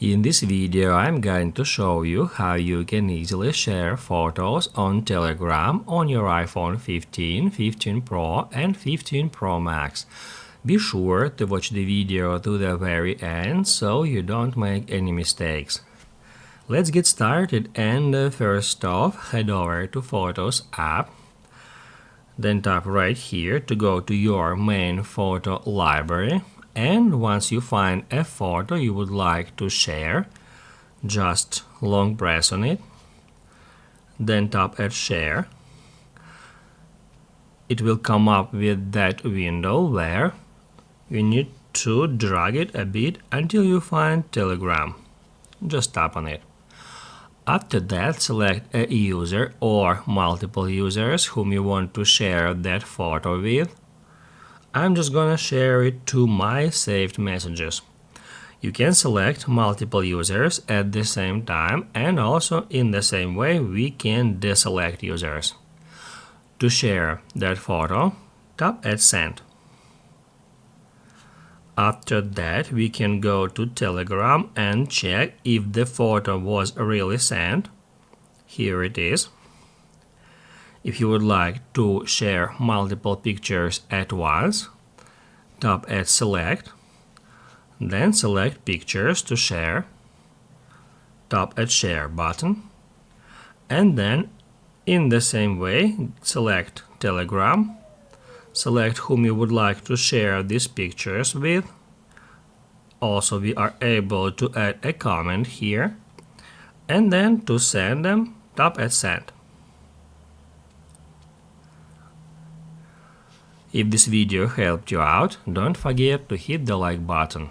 In this video, I'm going to show you how you can easily share photos on Telegram on your iPhone 15, 15 Pro and 15 Pro Max. Be sure to watch the video to the very end so you don't make any mistakes. Let's get started, and first off, head over to Photos app. Then tap right here to go to your main photo library. And once you find a photo you would like to share, just long press on it, then tap at Share. It will come up with that window where you need to drag it a bit until you find Telegram. Just tap on it. After that, select a user or multiple users whom you want to share that photo with. I'm just gonna share it to my saved messages. You can select multiple users at the same time, and also in the same way we can deselect users. To share that photo, tap at Send. After that, we can go to Telegram and check if the photo was really sent. Here it is. If you would like to share multiple pictures at once, tap at Select, then select Pictures to share, tap at Share button, and then in the same way select Telegram, select whom you would like to share these pictures with. Also, we are able to add a comment here, and then to send them, tap at Send. If this video helped you out, don't forget to hit the like button.